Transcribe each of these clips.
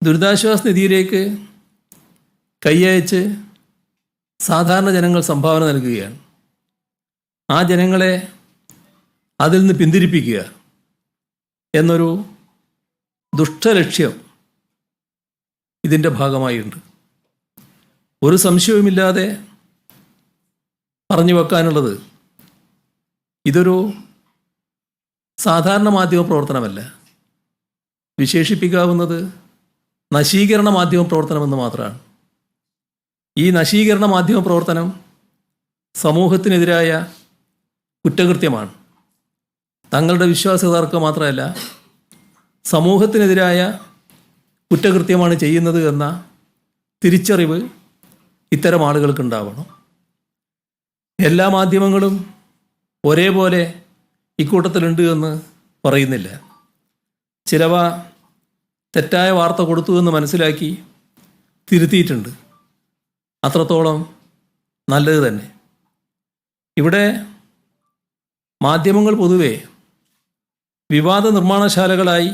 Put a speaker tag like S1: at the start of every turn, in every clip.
S1: ദുരിതാശ്വാസ നിധിയിലേക്ക് കൈയയച്ച് സാധാരണ ജനങ്ങൾ സംഭാവന നൽകുകയാണ്. ആ ജനങ്ങളെ അതിൽ നിന്ന് പിന്തിരിപ്പിക്കുക എന്നൊരു ദുഷ്ടലക്ഷ്യം ഇതിൻ്റെ ഭാഗമായിട്ടുണ്ട്. ഒരു സംശയവുമില്ലാതെ പറഞ്ഞു വെക്കാനുള്ളത്, ഇതൊരു സാധാരണ മാധ്യമ പ്രവർത്തനമല്ല, വിശേഷിപ്പിക്കാവുന്നത് നശീകരണ മാധ്യമ പ്രവർത്തനമെന്ന് മാത്രമാണ്. ഈ നശീകരണ മാധ്യമ പ്രവർത്തനം സമൂഹത്തിനെതിരായ കുറ്റകൃത്യമാണ്. തങ്ങളുടെ വിശ്വാസക്കാർക്ക് മാത്രമല്ല, സമൂഹത്തിനെതിരായ കുറ്റകൃത്യമാണ് ചെയ്യുന്നത് എന്ന തിരിച്ചറിവ് ഇത്തരം ആളുകൾക്കുണ്ടാവണം. എല്ലാ മാധ്യമങ്ങളും ഒരേപോലെ ഇക്കൂട്ടത്തിലുണ്ട് എന്ന് പറയുന്നില്ല. ചിലവ തെറ്റായ വാർത്ത കൊടുത്തു എന്ന് മനസ്സിലാക്കി തിരുത്തിയിട്ടുണ്ട്. അത്രത്തോളം നല്ലത് തന്നെ. ഇവിടെ മാധ്യമങ്ങൾ പൊതുവെ വിവാദ നിർമ്മാണശാലകളായി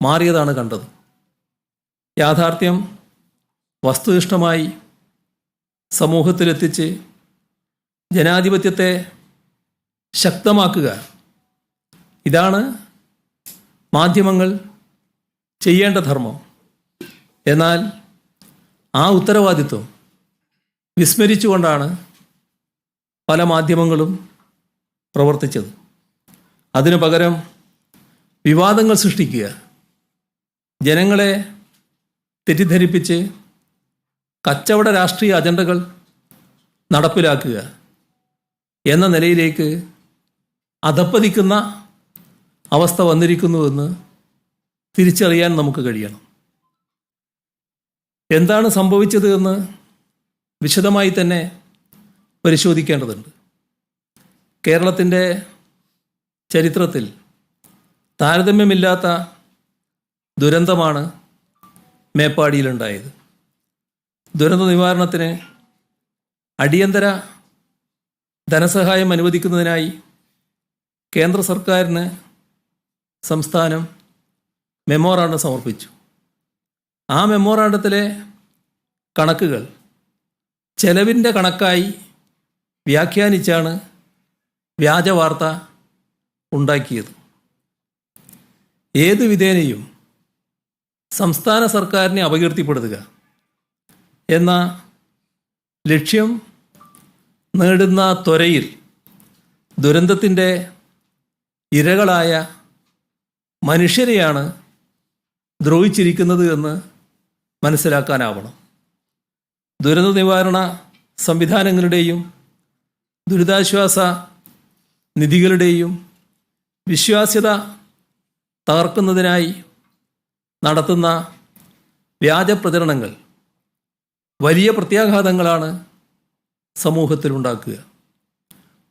S1: മാറിയതാണ് കണ്ടത്. യാഥാർത്ഥ്യം വസ്തുനിഷ്ഠമായി സമൂഹത്തിലെത്തിച്ച് ജനാധിപത്യത്തെ ശക്തമാക്കുക, ഇതാണ് മാധ്യമങ്ങൾ ചെയ്യേണ്ട ധർമ്മം. എന്നാൽ ആ ഉത്തരവാദിത്വം വിസ്മരിച്ചുകൊണ്ടാണ് പല മാധ്യമങ്ങളും പ്രവർത്തിച്ചത്. അതിനു പകരം വിവാദങ്ങൾ സൃഷ്ടിക്കുക, ജനങ്ങളെ തെറ്റിദ്ധരിപ്പിച്ച് കച്ചവട രാഷ്ട്രീയ അജണ്ടകൾ നടപ്പിലാക്കുക എന്ന നിലയിലേക്ക് അധപ്പതിക്കുന്ന അവസ്ഥ വന്നിരിക്കുന്നുവെന്ന് തിരിച്ചറിയാൻ നമുക്ക് കഴിയണം. എന്താണ് സംഭവിച്ചത് എന്ന് വിശദമായി തന്നെ പരിശോധിക്കേണ്ടതുണ്ട്. കേരളത്തിൻ്റെ ചരിത്രത്തിൽ താരതമ്യമില്ലാത്ത ദുരന്തമാണ് മേപ്പാടിയിലുണ്ടായത്. ദുരന്ത നിവാരണത്തിന് അടിയന്തര ധനസഹായം അനുവദിക്കുന്നതിനായി കേന്ദ്ര സർക്കാരിന് സംസ്ഥാനം മെമ്മോറാണ്ടം സമർപ്പിച്ചു. ആ മെമ്മോറാണ്ടത്തിലെ കണക്കുകൾ ചെലവിൻ്റെ കണക്കായി വ്യാഖ്യാനിച്ചാണ് വ്യാജ വാർത്ത ഉണ്ടാക്കിയത്. ഏതു വിധേനയും സംസ്ഥാന സർക്കാരിനെ അപകീർത്തിപ്പെടുത്തുക എന്ന ലക്ഷ്യം നേടുന്ന ത്വരയിൽ ദുരന്തത്തിൻ്റെ ഇരകളായ മനുഷ്യരെയാണ് ദ്രോഹിച്ചിരിക്കുന്നത് എന്ന് മനസ്സിലാക്കാനാവണം. ദുരന്ത നിവാരണ സംവിധാനങ്ങളുടെയും ദുരിതാശ്വാസ നിധികളുടെയും വിശ്വാസ്യത തകർക്കുന്നതിനായി നടത്തുന്ന വ്യാജ പ്രചരണങ്ങൾ വലിയ പ്രത്യാഘാതങ്ങളാണ് സമൂഹത്തിലുണ്ടാക്കുക.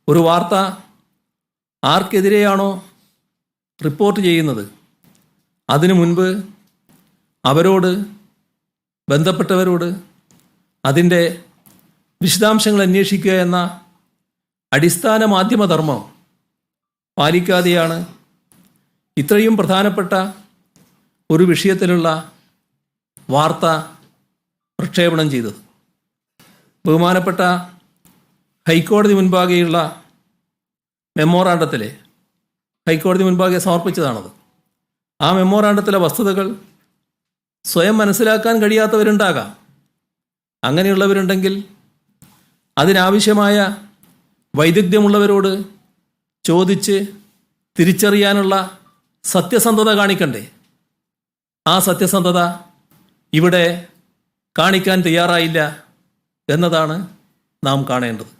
S1: ഒരു വാർത്ത ആർക്കെതിരെയാണോ റിപ്പോർട്ട് ചെയ്യുന്നത്, അതിനു മുൻപ് അവരോട്, ബന്ധപ്പെട്ടവരോട് അതിൻ്റെ വിശദാംശങ്ങൾ അന്വേഷിക്കുക എന്ന അടിസ്ഥാന മാധ്യമധർമ്മം പാലിക്കാതെയാണ് ഇത്രയും പ്രധാനപ്പെട്ട ഒരു വിഷയത്തിലുള്ള വാർത്ത പ്രക്ഷേപണം ചെയ്തത്. ബഹുമാനപ്പെട്ട ഹൈക്കോടതി മുൻപാകെയുള്ള മെമ്മോറാണ്ടത്തിലെ ഹൈക്കോടതി മുൻപാകെ സമർപ്പിച്ചതാണത്. ആ മെമ്മോറാണ്ടത്തിലെ വസ്തുതകൾ സ്വയം മനസ്സിലാക്കാൻ കഴിയാത്തവരുണ്ടാകാം. അങ്ങനെയുള്ളവരുണ്ടെങ്കിൽ അതിനാവശ്യമായ വൈദഗ്ധ്യമുള്ളവരോട് ചോദിച്ച് തിരിച്ചറിയാനുള്ള സത്യസന്ധത കാണിക്കണ്ടേ? ആ സത്യസന്ധത ഇവിടെ കാണിക്കാൻ തയ്യാറായില്ല എന്നതാണ് നാം കാണേണ്ടത്.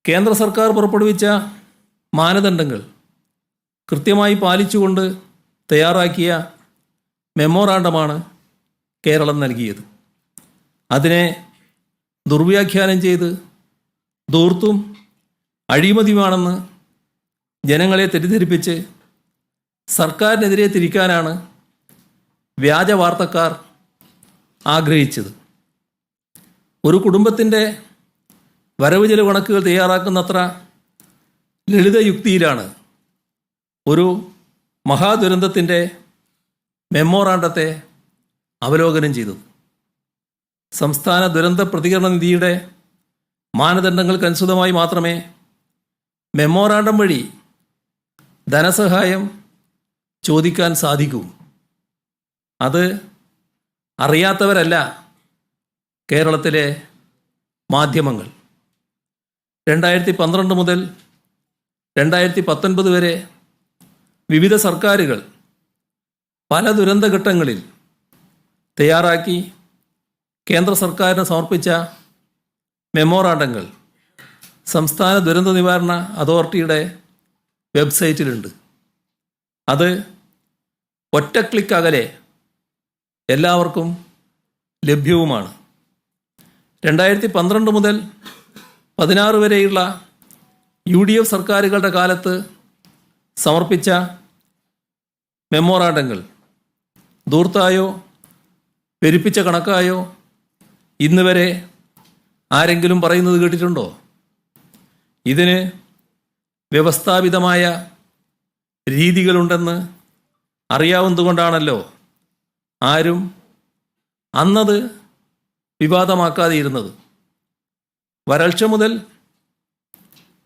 S1: കേന്ദ്ര സർക്കാർ പുറപ്പെടുവിച്ച മാനദണ്ഡങ്ങൾ കൃത്യമായി പാലിച്ചുകൊണ്ട് തയ്യാറാക്കിയ മെമ്മോറാണ്ടമാണ് കേരളം നൽകിയത്. അതിനെ ദുർവ്യാഖ്യാനം ചെയ്ത് ധൂർത്തും അഴിമതിയുമാണെന്ന് ജനങ്ങളെ തെറ്റിദ്ധരിപ്പിച്ച് സർക്കാരിനെതിരെ തിരിക്കാനാണ് വ്യാജ വാർത്തക്കാർ ആഗ്രഹിച്ചത്. ഒരു കുടുംബത്തിൻ്റെ വരവ് ചെലവ് കണക്കുകൾ തയ്യാറാക്കുന്നത്ര ലളിത യുക്തിയിലാണ് ഒരു മഹാദുരന്തത്തിൻ്റെ മെമ്മോറാണ്ടത്തെ അവലോകനം ചെയ്തത്. സംസ്ഥാന ദുരന്ത പ്രതികരണ നിധിയുടെ മാനദണ്ഡങ്ങൾക്കനുസൃതമായി മാത്രമേ മെമ്മോറാണ്ടം വഴി ധനസഹായം ചോദിക്കാൻ സാധിക്കൂ. അത് അറിയാത്തവരല്ല കേരളത്തിലെ മാധ്യമങ്ങൾ. 2012 മുതൽ 2019 വരെ വിവിധ സർക്കാരുകൾ പല ദുരന്തഘട്ടങ്ങളിൽ തയ്യാറാക്കി കേന്ദ്ര സർക്കാരിന് സമർപ്പിച്ച മെമ്മോറാണ്ടങ്ങൾ സംസ്ഥാന ദുരന്ത നിവാരണ അതോറിറ്റിയുടെ വെബ്സൈറ്റിലുണ്ട്. അത് ഒറ്റ ക്ലിക്ക് അകലെ എല്ലാവർക്കും ലഭ്യവുമാണ്. 2012 മുതൽ 16 വരെയുള്ള UDF സർക്കാരുകളുടെ കാലത്ത് സമർപ്പിച്ച മെമ്മോറാണ്ടങ്ങൾ ധൂർത്തായോ പെരുപ്പിച്ച കണക്കായോ ഇന്ന് വരെ ആരെങ്കിലും പറയുന്നത് കേട്ടിട്ടുണ്ടോ? ഇതിന് വ്യവസ്ഥാപിതമായ രീതികളുണ്ടെന്ന് അറിയാവുന്നതുകൊണ്ടാണല്ലോ ആരും അന്നത് വിവാദമാക്കാതെ ഇരുന്നത്. വരൾച്ച മുതൽ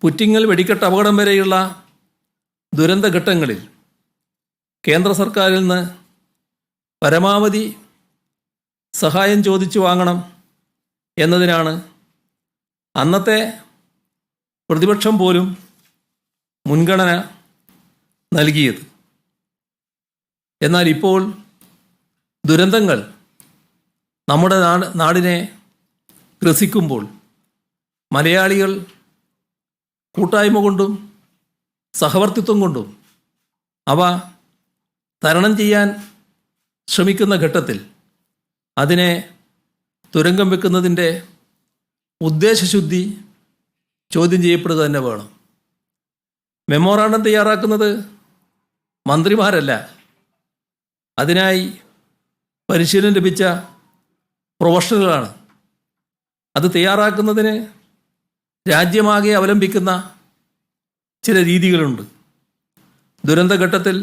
S1: പുറ്റിങ്ങൽ വെടിക്കെട്ട് അപകടം വരെയുള്ള ദുരന്തഘട്ടങ്ങളിൽ കേന്ദ്ര സർക്കാരിൽ നിന്ന് പരമാവധി സഹായം ചോദിച്ചു വാങ്ങണം എന്നതിനാണ് അന്നത്തെ പ്രതിപക്ഷം പോലും മുൻഗണന നൽകിയത്. എന്നാൽ ഇപ്പോൾ ദുരന്തങ്ങൾ നമ്മുടെ നാടിനെ ഗ്രസിക്കുമ്പോൾ മലയാളികൾ കൂട്ടായ്മ കൊണ്ടും സഹവർത്തിത്വം കൊണ്ടും അവ തരണം ചെയ്യാൻ ശ്രമിക്കുന്ന ഘട്ടത്തിൽ അതിനെ തുരങ്കം വെക്കുന്നതിൻ്റെ ഉദ്ദേശശുദ്ധി ചോദ്യം ചെയ്യപ്പെടുക തന്നെ വേണം. മെമ്മോറാണ്ടം തയ്യാറാക്കുന്നത് മന്ത്രിമാരല്ല, അതിനായി പരിശീലനം ലഭിച്ച പ്രൊഫഷണലുകളാണ്. അത് തയ്യാറാക്കുന്നതിന് രാജ്യമാകെ അവലംബിക്കുന്ന ചില രീതികളുണ്ട്. ദുരന്തഘട്ടത്തിൽ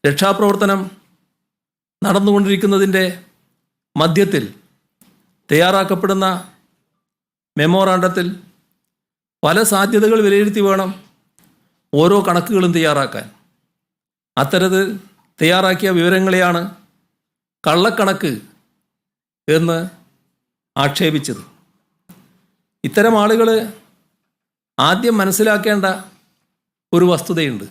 S1: രക്ഷാപ്രവർത്തനം നടന്നുകൊണ്ടിരിക്കുന്നതിൻ്റെ മധ്യത്തിൽ തയ്യാറാക്കപ്പെടുന്ന മെമ്മോറാണ്ടത്തിൽ പല സാധ്യതകൾ വിലയിരുത്തി വേണം ഓരോ കണക്കുകളും തയ്യാറാക്കാൻ. അത്തരത്തിൽ തയ്യാറാക്കിയ വിവരങ്ങളെയാണ് കള്ളക്കണക്ക് എന്ന് ആക്ഷേപിച്ചത്. ഇത്തരം ആളുകൾ ആദ്യം മനസ്സിലാക്കേണ്ട ഒരു വസ്തുതയുണ്ട്.